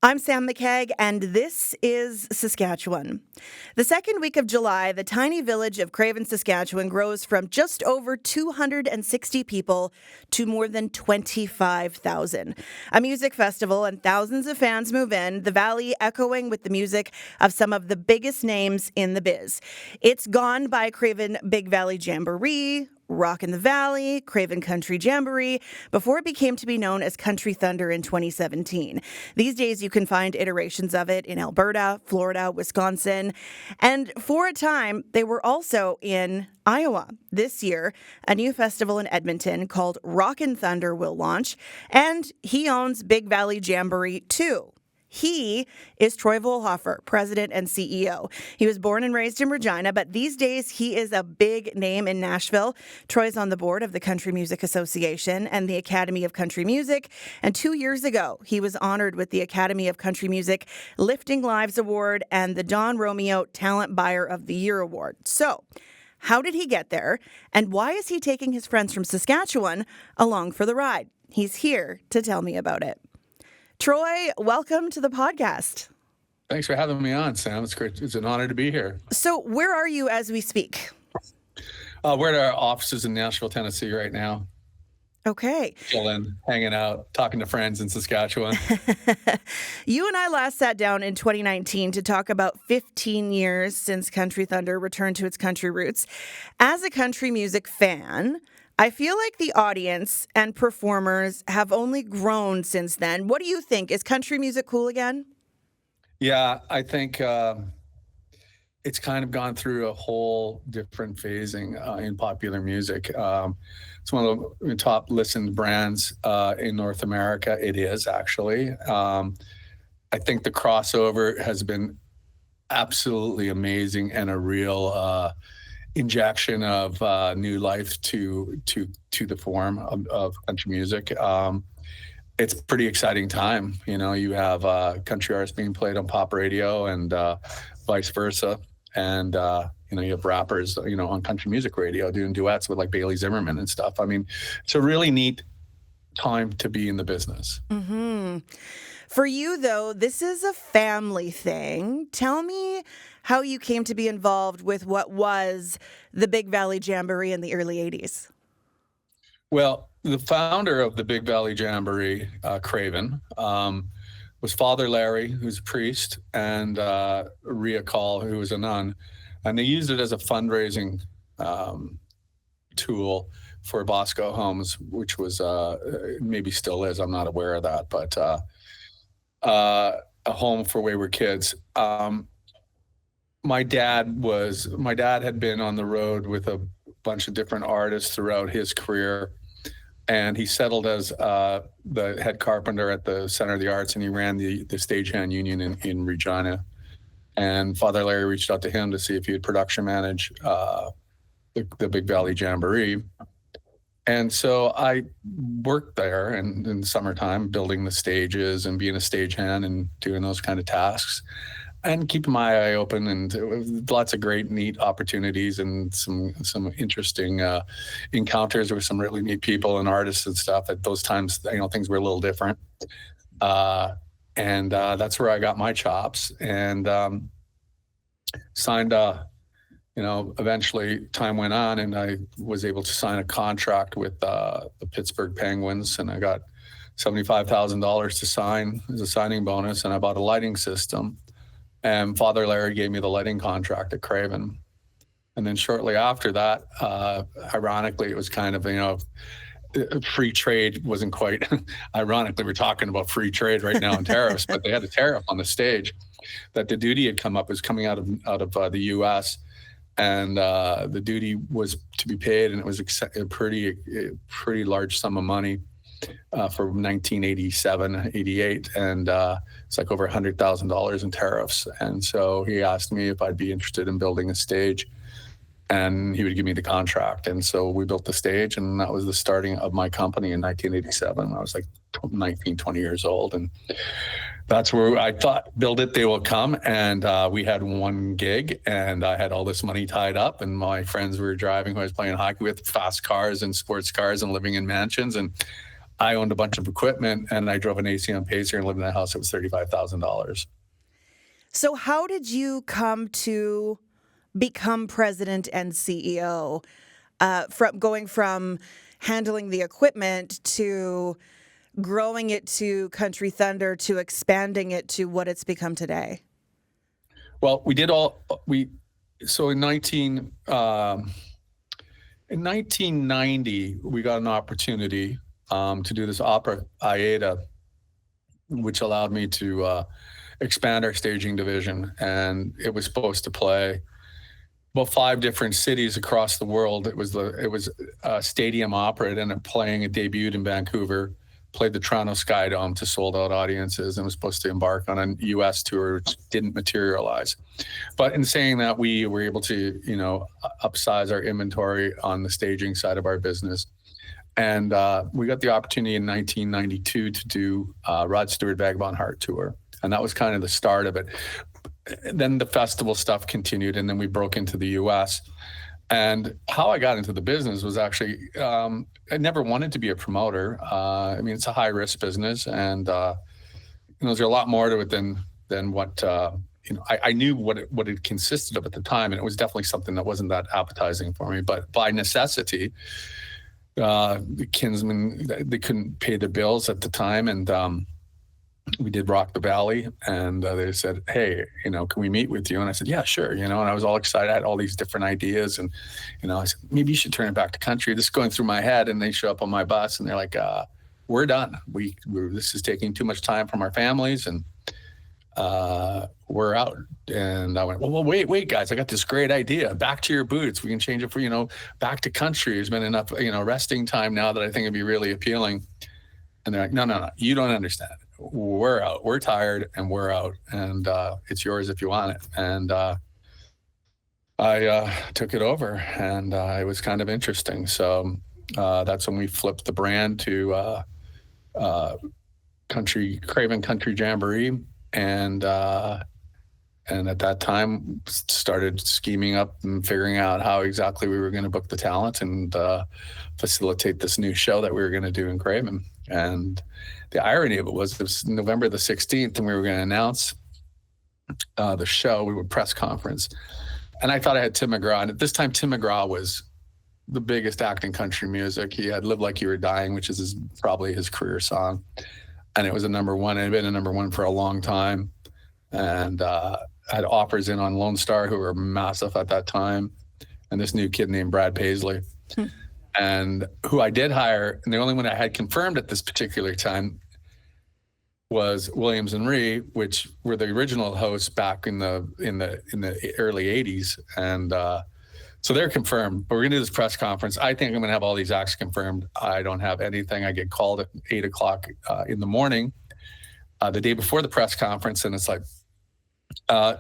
I'm Sam McKeag, and this is Saskatchewan. The second week of July, the tiny village of Craven, Saskatchewan grows from just over 260 people to more than 25,000. A music festival and thousands of fans move in, the valley echoing with the music of some of the biggest names in the biz. It's gone by Craven Big Valley Jamberee, Rock in the Valley, Craven Country Jamboree, before it became to be known as Country Thunder in 2017. These days, you can find iterations of it in Alberta, Florida, Wisconsin, and for a time, they were also in Iowa. This year, a new festival in Edmonton called Rockin' Thunder will launch, and he owns Big Valley Jamboree too. He is Troy Vollhoffer, president and CEO. He was born and raised in Regina, but these days he is a big name in Nashville. Troy's on the board of the Country Music Association and the Academy of Country Music. And 2 years ago, he was honored with the Academy of Country Music Lifting Lives Award and the Don Romeo Talent Buyer of the Year Award. So, how did he get there? And why is he taking his friends from Saskatchewan along for the ride? He's here to tell me about it. Troy, welcome to the podcast. Thanks for having me on, Sam. It's great. It's an honor to be here. So where are you as we speak? We're at our offices in Nashville, Tennessee right now. Okay. Chilling, hanging out, talking to friends in Saskatchewan. You and I last sat down in 2019 to talk about 15 years since Country Thunder returned to its country roots. As a country music fan, I feel like the audience and performers have only grown since then. What do you think? Is country music cool again? Yeah, I think it's kind of gone through a whole different phasing in popular music. It's one of the top listened brands in North America. It is actually. I think the crossover has been absolutely amazing and a real injection of new life to the form of country music. It's a pretty exciting time. You know, you have country artists being played on pop radio and vice versa. And, you have rappers, on country music radio doing duets with like Bailey Zimmerman and stuff. I mean, it's a really neat time to be in the business. Mm-hmm. For you, though, this is a family thing. Tell me how you came to be involved with what was the Big Valley Jamboree in the early 80s. Well, the founder of the Big Valley Jamboree, Craven, was Father Larry, who's a priest, and Rhea Call, who was a nun. And they used it as a fundraising tool for Bosco Homes, which was maybe still is, I'm not aware of that, but a home for wayward kids. My dad had been on the road with a bunch of different artists throughout his career, and he settled as the head carpenter at the Center of the Arts, and he ran the stagehand union in Regina. And Father Larry reached out to him to see if he would production manage the Big Valley Jamboree. And so I worked there and in the summertime, building the stages and being a stagehand and doing those kind of tasks and keeping my eye open, and lots of great, neat opportunities and some interesting encounters with some really neat people and artists and stuff. At those times, things were a little different. And that's where I got my chops and signed eventually time went on and I was able to sign a contract with the Pittsburgh Penguins, and I got $75,000 to sign as a signing bonus, and I bought a lighting system, and Father Larry gave me the lighting contract at Craven. And then shortly after that, ironically, it was kind of, free trade wasn't quite, ironically, we're talking about free trade right now in tariffs, but they had a tariff on the stage that the duty had come up, was coming out of the U.S., and the duty was to be paid, and it was a pretty large sum of money for 1987, 88, and it's like over $100,000 in tariffs. And so he asked me if I'd be interested in building a stage, and he would give me the contract. And so we built the stage, and that was the starting of my company in 1987. I was like 19, 20 years old, and that's where I thought, build it, they will come. And we had one gig, and I had all this money tied up, and my friends were driving, who I was playing hockey with, fast cars and sports cars and living in mansions. And I owned a bunch of equipment, and I drove an ACM Pacer and lived in a house that was $35,000. So how did you come to become president and CEO? From going from handling the equipment to growing it to Country Thunder to expanding it to what it's become today? Well, so in 1990, we got an opportunity to do this opera Aida, which allowed me to expand our staging division. And it was supposed to play about 5 different cities across the world. It was a stadium opera, and it debuted in Vancouver, played the Toronto Sky Dome to sold out audiences, and was supposed to embark on a US tour, which didn't materialize. But in saying that, we were able to, upsize our inventory on the staging side of our business. And we got the opportunity in 1992 to do Rod Stewart Vagabond Heart Tour. And that was kind of the start of it. Then the festival stuff continued, and then we broke into the US. And how I got into the business was actually, I never wanted to be a promoter. It's a high risk business, and there's a lot more to it than what I knew what it consisted of at the time, and it was definitely something that wasn't that appetizing for me. But by necessity, the Kinsmen, they couldn't pay the bills at the time, and we did Rock the Valley, and they said, hey, can we meet with you? And I said, yeah, sure. And I was all excited. I had all these different ideas, and I said, maybe you should turn it back to country. This is going through my head. And they show up on my bus, and they're like, we're done. This is taking too much time from our families, and we're out. And I went, well, wait, guys, I got this great idea. Back to your boots. We can change it for, back to country. There's been enough, resting time now that I think it'd be really appealing. And they're like, no, you don't understand. We're out. We're tired, and we're out. And it's yours if you want it. And I took it over, and it was kind of interesting. So that's when we flipped the brand to Craven Country Jamboree, and at that time started scheming up and figuring out how exactly we were going to book the talent and facilitate this new show that we were going to do in Craven. And the irony of it was November the 16th, and we were going to announce the show. We would press conference, and I thought I had Tim McGraw. And at this time, Tim McGraw was the biggest act in country music. He had "Live Like You Were Dying," which is probably his career song, and it was a number one. It had been a number one for a long time, and had offers in on Lone Star, who were massive at that time, and this new kid named Brad Paisley. And who I did hire, and the only one I had confirmed at this particular time was Williams and Ree, which were the original hosts back in the early 80s. And so they're confirmed. But we're gonna do this press conference. I think I'm gonna have all these acts confirmed. I don't have anything. I get called at 8:00 in the morning, the day before the press conference, and it's like,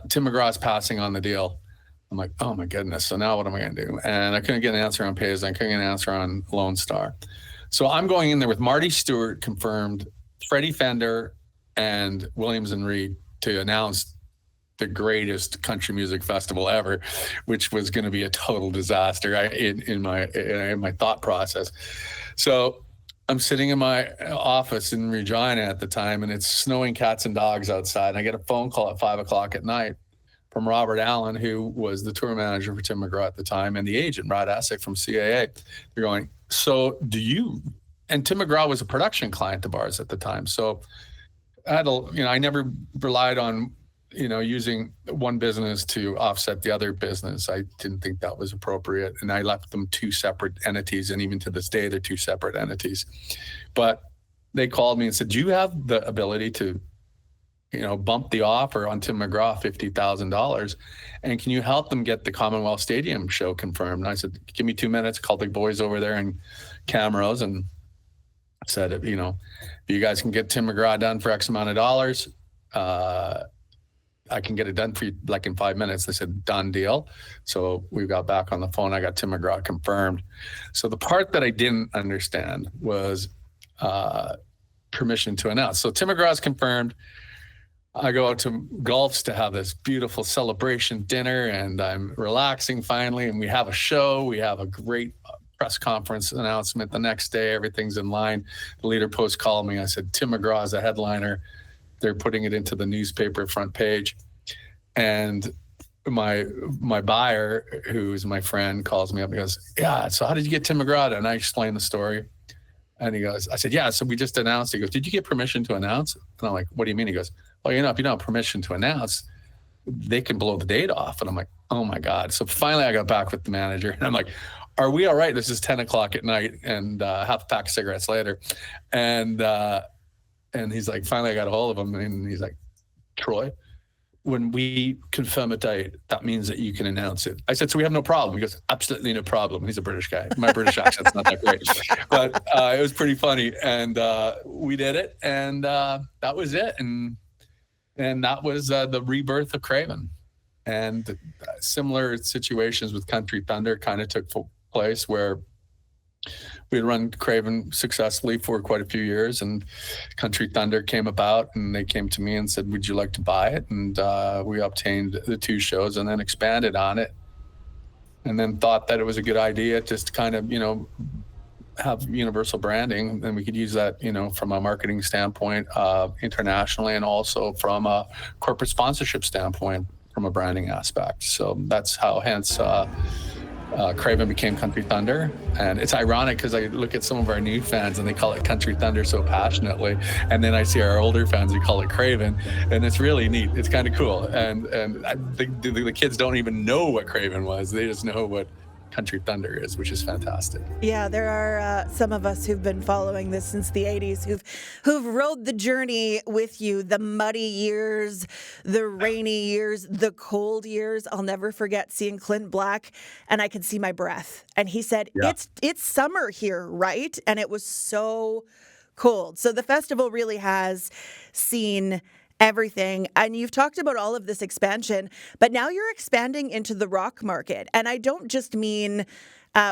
Tim McGraw's passing on the deal. I'm like, oh my goodness. So now what am I going to do? And I couldn't get an answer on Paisley. I couldn't get an answer on Lone Star. So I'm going in there with Marty Stewart confirmed, Freddie Fender, and Williams and Reed to announce the greatest country music festival ever, which was going to be a total disaster in my thought process. So I'm sitting in my office in Regina at the time, and it's snowing cats and dogs outside. And I get a phone call at 5:00 at night from Robert Allen, who was the tour manager for Tim McGraw at the time, and the agent, Rod Essick from CAA. They're going, so and Tim McGraw was a production client of ours at the time. So I never relied on, using one business to offset the other business. I didn't think that was appropriate. And I left them 2 separate entities. And even to this day, they're 2 separate entities. But they called me and said, do you have the ability to bump the offer on Tim McGraw $50,000, and can you help them get the Commonwealth Stadium show confirmed? And I said, give me 2 minutes, called the boys over there in Camrose, and said, if you guys can get Tim McGraw done for X amount of dollars, I can get it done for you like in 5 minutes. They said, done deal. So we got back on the phone. I got Tim McGraw confirmed. So the part that I didn't understand was permission to announce. So Tim McGraw's confirmed. I go out to Gulf's to have this beautiful celebration dinner, and I'm relaxing finally, and we have a show. We have a great press conference announcement the next day. Everything's in line. The Leader Post called me. I said, Tim McGraw is the headliner. They're putting it into the newspaper front page. And my buyer, who's my friend, calls me up and goes, yeah, so how did you get Tim McGraw? And I explained the story. And he goes, I said, yeah, so we just announced. He goes, did you get permission to announce? And I'm like, what do you mean? He goes, well, if you don't have permission to announce, they can blow the date off. And I'm like, oh my God. So finally I got back with the manager and I'm like, are we all right? This is 10 o'clock at night and half a pack of cigarettes later. And he's like, finally I got a hold of him and he's like, Troy, when we confirm a date, that means that you can announce it. I said, so we have no problem. He goes, absolutely no problem. He's a British guy. My British accent's not that great, but it was pretty funny. And we did it and that was it. And that was the rebirth of Craven. And similar situations with Country Thunder kind of took place where we had run Craven successfully for quite a few years, and Country Thunder came about, and they came to me and said, would you like to buy it? And we obtained the 2 shows and then expanded on it, and then thought that it was a good idea just to kind of, have universal branding, and we could use that, from a marketing standpoint, internationally, and also from a corporate sponsorship standpoint, from a branding aspect. So that's how, hence, Craven became Country Thunder. And it's ironic because I look at some of our new fans and they call it Country Thunder so passionately, and then I see our older fans who call it Craven, and it's really neat. It's kind of cool. And I think the kids don't even know what Craven was. They just know what Country Thunder is, which is fantastic. Yeah, there are some of us who've been following this since the 80s who've rode the journey with you, the muddy years, the rainy years, the cold years. I'll never forget seeing Clint Black, and I could see my breath. And he said, Yeah. It's summer here, right? And it was so cold. So the festival really has seen everything. And you've talked about all of this expansion, but now you're expanding into the rock market. And I don't just mean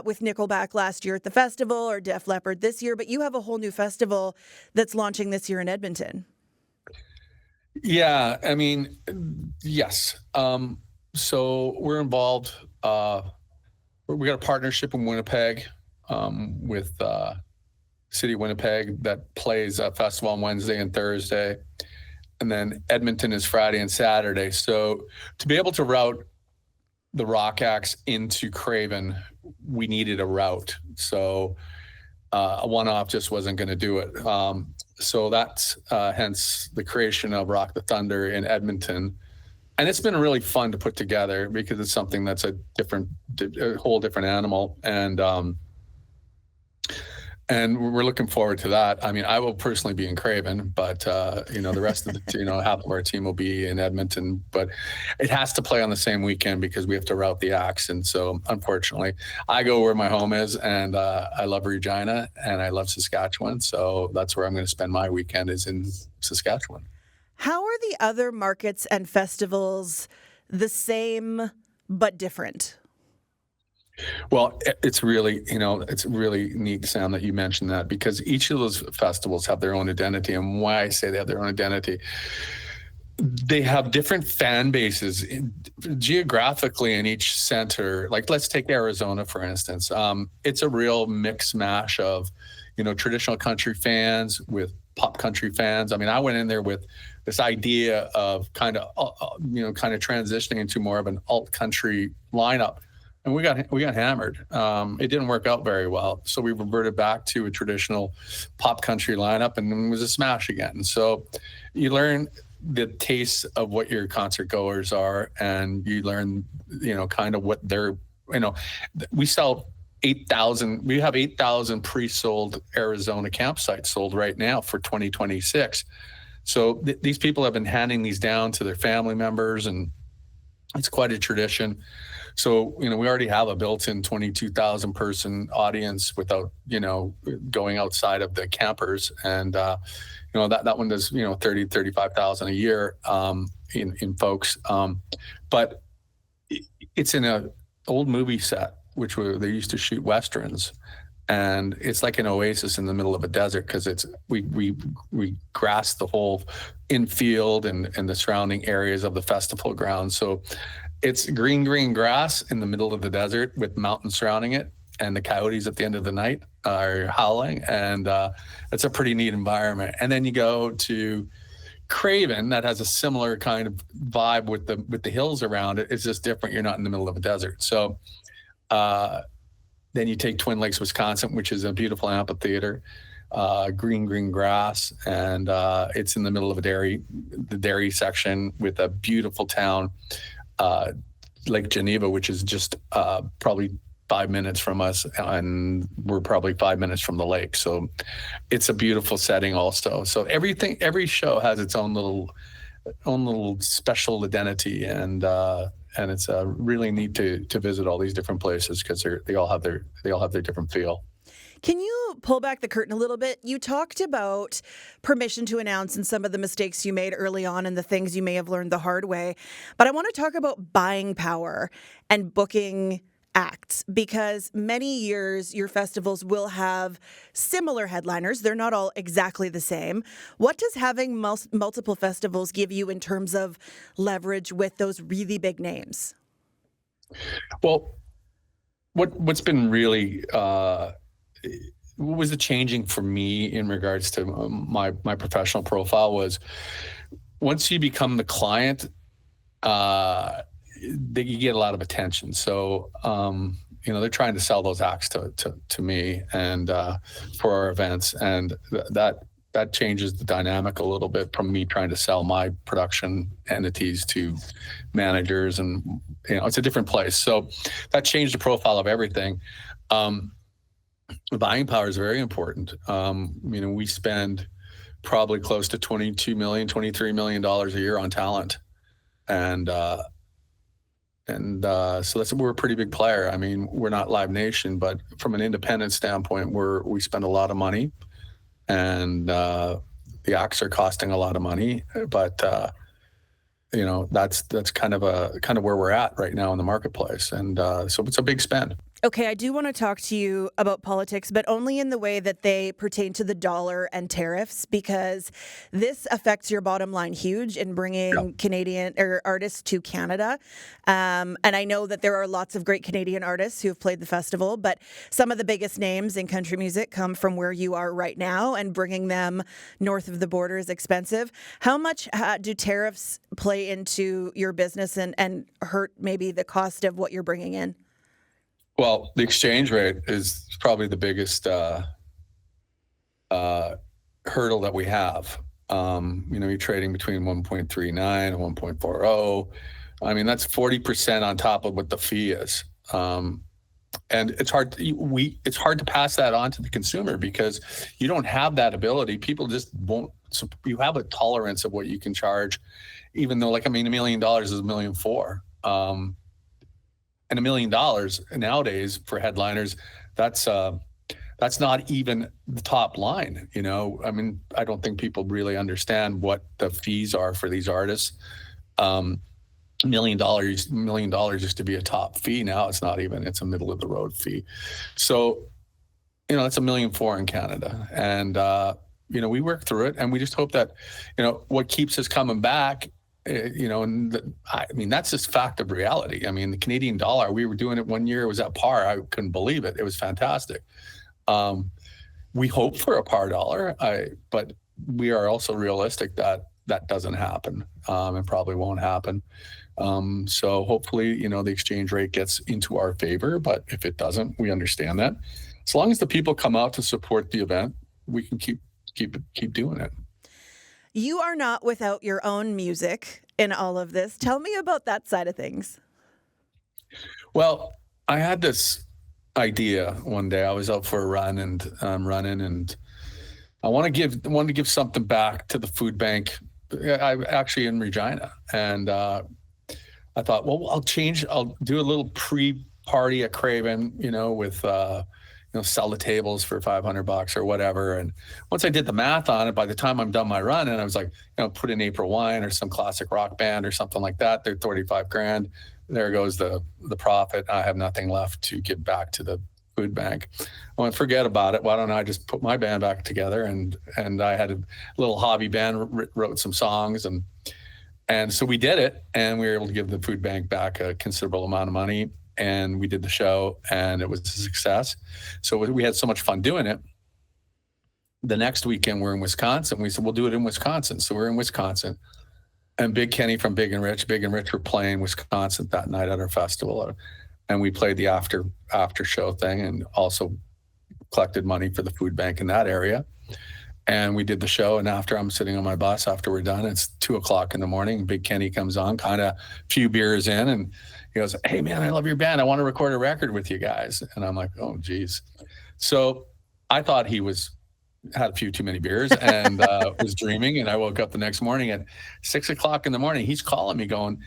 with Nickelback last year at the festival or Def Leppard this year, but you have a whole new festival that's launching this year in Edmonton. Yeah, I mean, yes. So we're involved. We got a partnership in Winnipeg with City of Winnipeg that plays a festival on Wednesday and Thursday. And then Edmonton is Friday and Saturday. So to be able to route the rock acts into Craven, we needed a route. So a one-off just wasn't going to do it. So that's hence the creation of Rock the Thunder in Edmonton. And it's been really fun to put together because it's something that's a whole different animal. And we're looking forward to that. I mean, I will personally be in Craven, but the rest of the half of our team will be in Edmonton. But it has to play on the same weekend because we have to route the acts. And so, unfortunately, I go where my home is, and I love Regina and I love Saskatchewan. So that's where I'm going to spend my weekend, is in Saskatchewan. How are the other markets and festivals the same but different? Well, it's really, it's really neat, Sam, that you mentioned that, because each of those festivals have their own identity. And why I say they have their own identity, they have different fan bases geographically in each center. Like, let's take Arizona, for instance. It's a real mix mash of, traditional country fans with pop country fans. I mean, I went in there with this idea of kind of transitioning into more of an alt country lineup. And we got hammered. It didn't work out very well. So we reverted back to a traditional pop country lineup, and it was a smash again. So you learn the tastes of what your concert goers are, and you learn, kind of what they're, we sell 8,000. We have 8,000 pre-sold Arizona campsites sold right now for 2026. So these people have been handing these down to their family members, and it's quite a tradition. So, we already have a built-in 22,000 person audience without, going outside of the campers. And, that one does, 30, 35,000 a year in folks. But it's in an old movie set, they used to shoot Westerns. And it's like an oasis in the middle of a desert, because we grass the whole infield and the surrounding areas of the festival grounds. So it's green grass in the middle of the desert with mountains surrounding it. and the coyotes at the end of the night are howling, and it's a pretty neat environment. And then you go to Craven, that has a similar kind of vibe with the hills around it. It's just different. You're not in the middle of a desert. So then you take Twin Lakes, Wisconsin, which is a beautiful amphitheater, green grass, and it's in the middle of the dairy section with a beautiful town, Lake Geneva, which is just probably 5 minutes from us, and we're probably 5 minutes from the lake. So it's a beautiful setting also. So every show has its own little special identity, and it's really neat to visit all these different places because they all have their different feel. Can you pull back the curtain a little bit? You talked about permission to announce and some of the mistakes you made early on and the things you may have learned the hard way. But I want to talk about buying power and booking acts, because many years your festivals will have similar headliners. They're not all exactly the same. What does having multiple festivals give you in terms of leverage with those really big names? Well, what's been really what was the changing for me in regards to my professional profile was once you become the client, you get a lot of attention. So, they're trying to sell those acts to me and for our events, and that changes the dynamic a little bit from me trying to sell my production entities to managers, and it's a different place. So that changed the profile of everything. Buying power is very important. We spend probably close to $22 million, $23 million a year on talent, and so we're a pretty big player. I mean, we're not Live Nation, but from an independent standpoint, we spend a lot of money, and the acts are costing a lot of money. But that's kind of where we're at right now in the marketplace, and so it's a big spend. Okay, I do want to talk to you about politics, but only in the way that they pertain to the dollar and tariffs, because this affects your bottom line huge in bringing Canadian artists to Canada. And I know that there are lots of great Canadian artists who have played the festival, but some of the biggest names in country music come from where you are right now, and bringing them north of the border is expensive. How much do tariffs play into your business and hurt maybe the cost of what you're bringing in? Well, the exchange rate is probably the biggest hurdle that we have. You're trading between 1.39 and 1.40. I mean, that's 40% on top of what the fee is. And it's hard to pass that on to the consumer because you don't have that ability. People just won't. So you have a tolerance of what you can charge, even though, $1 million is $1.4 million. And $1 million nowadays for headliners, that's not even the top line. I mean, I don't think people really understand what the fees are for these artists. $1 million used to be a top fee. Now it's not even. It's a middle of the road fee. So, it's $1.4 million in Canada, and we work through it, and we just hope that what keeps us coming back. That's just fact of reality. I mean, the Canadian dollar, we were doing it one year, it was at par. I couldn't believe it. It was fantastic. We hope for a par dollar, but we are also realistic that doesn't happen, and probably won't happen. So hopefully, the exchange rate gets into our favor, but if it doesn't, we understand that. As long as the people come out to support the event, we can keep doing it. You are not without your own music in all of this. Tell me about that side of things. Well, I had this idea one day. I was out for a run, and I'm running, and I wanted to give something back to the food bank. I'm actually in Regina, and I thought, well, I'll do a little pre-party at Craven, with sell the tables for $500 or whatever. And once I did the math on it, by the time I'm done my run, and I was like, put in April Wine or some classic rock band or something like that, they're $35,000. There goes the profit. I have nothing left to give back to the food bank. I went, forget about it. Why don't I just put my band back together? And I had a little hobby band, wrote some songs, and so we did it, and we were able to give the food bank back a considerable amount of money. and we did the show, and it was a success. So we had so much fun doing it. The next weekend we're in Wisconsin. We said, we'll do it in Wisconsin. So we're in Wisconsin, and Big Kenny from Big and Rich were playing Wisconsin that night at our festival. And we played the after show thing, and also collected money for the food bank in that area. And we did the show. And after, I'm sitting on my bus after we're done, it's 2:00 in the morning. Big Kenny comes on, kind of few beers in, and he goes, "Hey man, I love your band. I want to record a record with you guys." And I'm like, "Oh geez." So I thought he had a few too many beers and was dreaming. And I woke up the next morning at 6:00 in the morning. He's calling me going,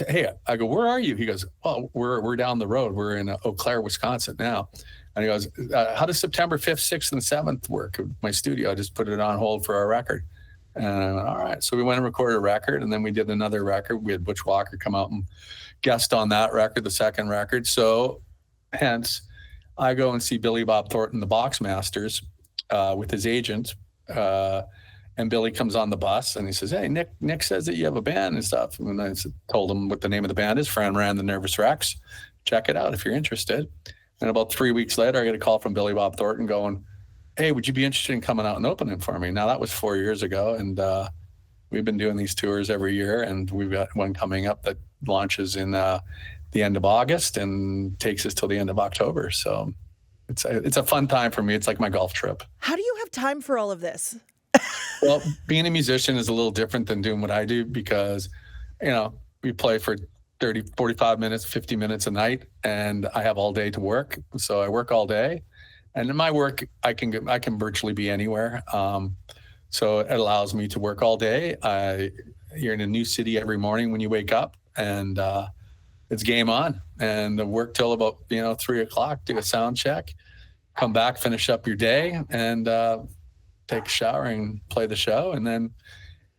"Hey," I go, "Where are you?" He goes, "Well, we're down the road. We're in Eau Claire, Wisconsin now." And he goes, "How does September 5th, 6th, and 7th work?" My studio, I just put it on hold for our record. And I went, all right. So we went and recorded a record, and then we did another record. We had Butch Walker come out and guest on that record, the second record. So hence, I go and see Billy Bob Thornton, the Boxmasters, with his agent. And Billy comes on the bus and he says, "Hey, Nick says that you have a band and stuff." And I told him what the name of the band is, Fran Ran the Nervous Rex. Check it out if you're interested. And about 3 weeks later, I get a call from Billy Bob Thornton going, "Hey, would you be interested in coming out and opening for me?" Now that was 4 years ago. And we've been doing these tours every year, and we've got one coming up that launches in the end of August and takes us till the end of October. So it's a fun time for me. It's like my golf trip. How do you have time for all of this? Well, being a musician is a little different than doing what I do, because, we play for 30, 45 minutes, 50 minutes a night, and I have all day to work. So I work all day, and in my work, I can virtually be anywhere. So it allows me to work all day. You're in a new city every morning when you wake up, and it's game on, and work till about 3:00, do a sound check, come back, finish up your day, and take a shower and play the show. And then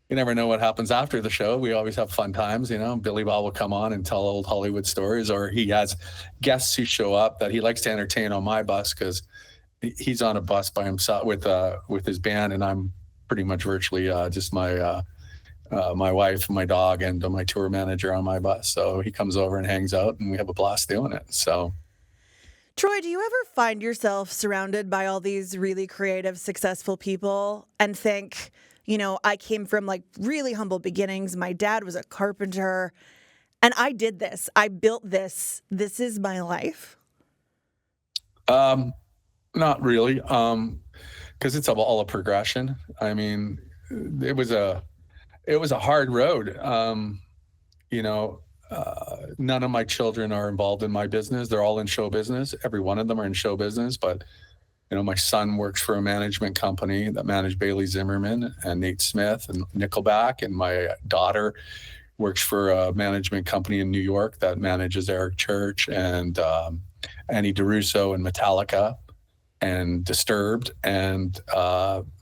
you never know what happens after the show. We always have fun times. Billy Bob will come on and tell old Hollywood stories, or he has guests who show up that he likes to entertain on my bus, because he's on a bus by himself with his band, and I'm pretty much virtually just my wife, my dog, and my tour manager on my bus. So he comes over and hangs out, and we have a blast doing it. So, Troy, do you ever find yourself surrounded by all these really creative, successful people and think, I came from really humble beginnings. My dad was a carpenter, and I did this. I built this. This is my life? Not really, because it's all a progression. I mean, it was a hard road. None of my children are involved in my business. They're all in show business. Every one of them are in show business. But, my son works for a management company that managed Bailey Zimmerman and Nate Smith and Nickelback. And my daughter works for a management company in New York that manages Eric Church and Annie DeRusso and Metallica and Disturbed. And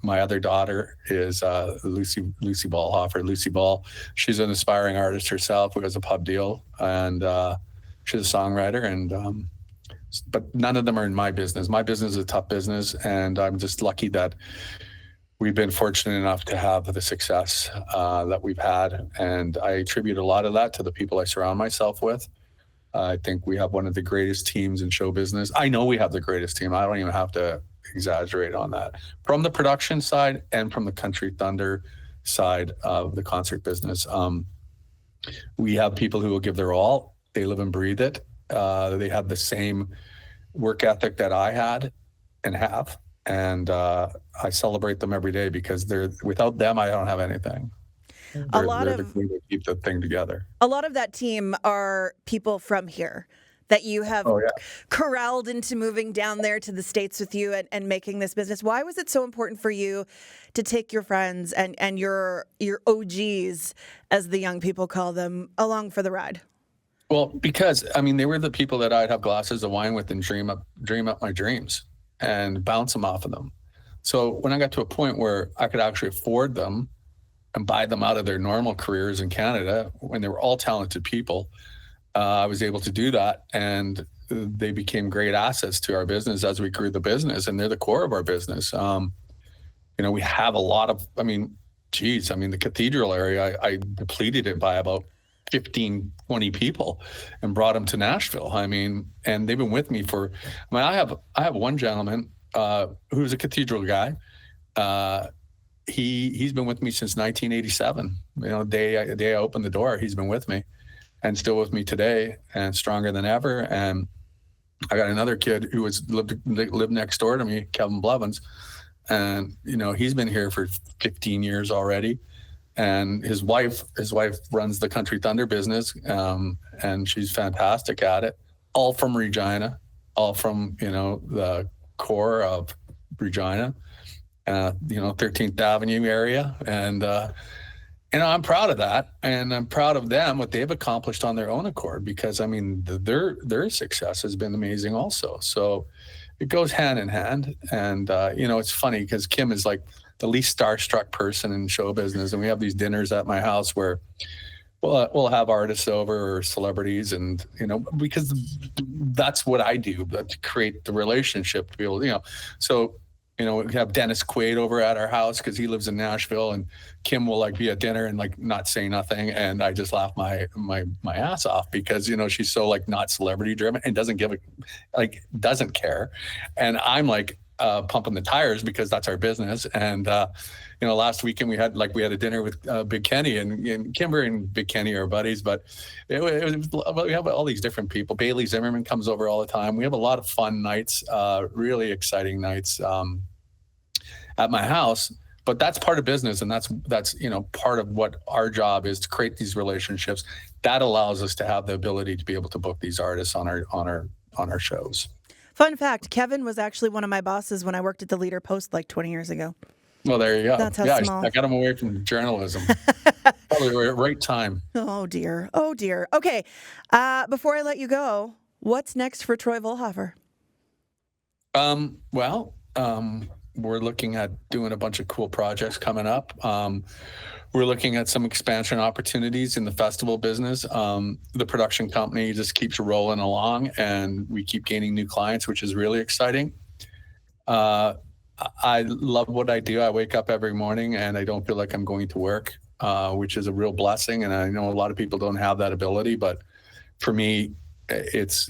my other daughter is Lucy Vollhoffer, Lucy Ball. She's an aspiring artist herself who has a pub deal, and she's a songwriter. And but none of them are in my business. My business is a tough business, and I'm just lucky that we've been fortunate enough to have the success that we've had. And I attribute a lot of that to the people I surround myself with. I think we have one of the greatest teams in show business. I know we have the greatest team. I don't even have to exaggerate on that. From the production side and from the Country Thunder side of the concert business, we have people who will give their all. They live and breathe it. They have the same work ethic that I had and have. And I celebrate them every day, because without them, I don't have anything. They're the glue that keep the thing together. A lot of that team are people from here that you have corralled into moving down there to the States with you and making this business. Why was it so important for you to take your friends and your OGs, as the young people call them, along for the ride? Well, because, they were the people that I'd have glasses of wine with and dream up my dreams and bounce them off of them. So when I got to a point where I could actually afford them and buy them out of their normal careers in Canada, when they were all talented people, I was able to do that. And they became great assets to our business as we grew the business, and they're the core of our business. We have a lot of, the Cathedral area, I depleted it by about 15, 20 people and brought them to Nashville. I mean, and they've been with me for, I have one gentleman who's a cathedral guy. He's been with me since 1987. You know, the day I opened the door, he's been with me and still with me today and stronger than ever. And I got another kid who lived next door to me, Kevin Blevins. And, you know, he's been here for 15 years already. And his wife runs the Country Thunder business. And she's fantastic at it, all from Regina, all from, you know, the core of Regina, you know, 13th Avenue area. And, you know, I'm proud of that. And I'm proud of them, what they've accomplished on their own accord, because I mean, their success has been amazing also. So it goes hand in hand. And, you know, it's funny because Kim is like the least starstruck person in show business. And we have these dinners at my house where we'll have artists over or celebrities, and, you know, because that's what I do, but to create the relationship to be able, you know, so, you know, we have Dennis Quaid over at our house because he lives in Nashville, and Kim will like be at dinner and like not say nothing. And I just laugh my ass off because, you know, she's so like not celebrity driven and doesn't care. And I'm like pumping the tires because that's our business. And, you know, last weekend we had a dinner with Big Kenny, and Kimber and Big Kenny are buddies, but we have all these different people. Bailey Zimmerman comes over all the time. We have a lot of fun nights, really exciting nights at my house. But that's part of business, and that's you know, part of what our job is, to create these relationships. That allows us to have the ability to be able to book these artists on our shows. Fun fact, Kevin was actually one of my bosses when I worked at the Leader Post like 20 years ago. Well, there you go. That's how small. I got him away from journalism. Probably at right time. Oh, dear. Oh, dear. Okay. Before I let you go, what's next for Troy Vollhoffer? We're looking at doing a bunch of cool projects coming up. We're looking at some expansion opportunities in the festival business. The production company just keeps rolling along, and we keep gaining new clients, which is really exciting. I love what I do. I wake up every morning and I don't feel like I'm going to work, which is a real blessing. And I know a lot of people don't have that ability, but for me,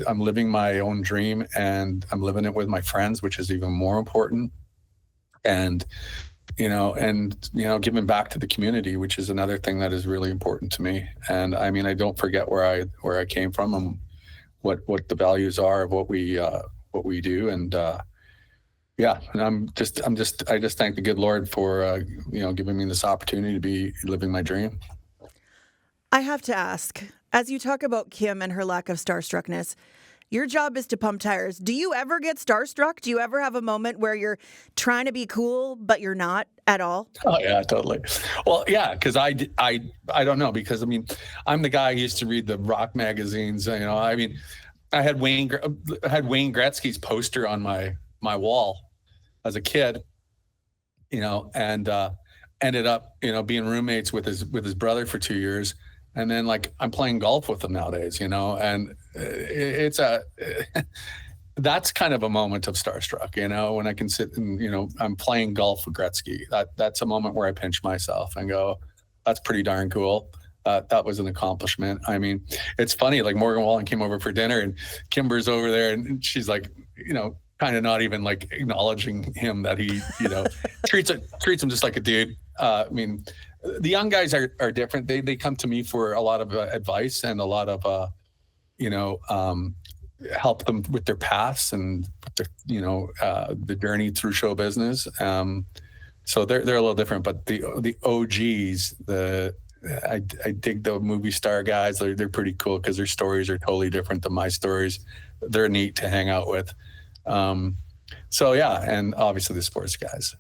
I'm living my own dream, and I'm living it with my friends, which is even more important. And giving back to the community, which is another thing that is really important to me. And I mean, I don't forget where I came from and what the values are of what we do. And, and I just thank the good Lord for, giving me this opportunity to be living my dream. I have to ask, as you talk about Kim and her lack of starstruckness, your job is to pump tires. Do you ever get starstruck? Do you ever have a moment where you're trying to be cool, but you're not at all? Oh, yeah, totally. Well, yeah, because I don't know, because, I mean, I'm the guy who used to read the rock magazines. You know, I mean, I had Wayne Gretzky's poster on my wall as a kid, you know, and ended up, you know, being roommates with his brother for 2 years. And then, like, I'm playing golf with them nowadays, you know, and that's kind of a moment of starstruck, you know, when I can sit and, you know, I'm playing golf with Gretzky. That's a moment where I pinch myself and go, that's pretty darn cool. That was an accomplishment. I mean, it's funny, like Morgan Wallen came over for dinner and Kimber's over there and she's like, you know, kind of not even like acknowledging him, that he, you know, treats him just like a dude. I mean, the young guys are different. They come to me for a lot of advice and a lot of, help them with their paths and the journey through show business. So they're a little different, but the OGs, I dig the movie star guys. They're pretty cool because their stories are totally different than my stories. They're neat to hang out with. So yeah, and obviously the sports guys.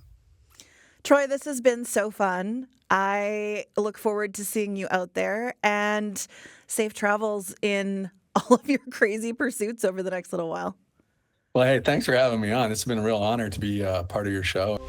Troy, this has been so fun. I look forward to seeing you out there, and safe travels in all of your crazy pursuits over the next little while. Well, hey, thanks for having me on. It's been a real honor to be part of your show.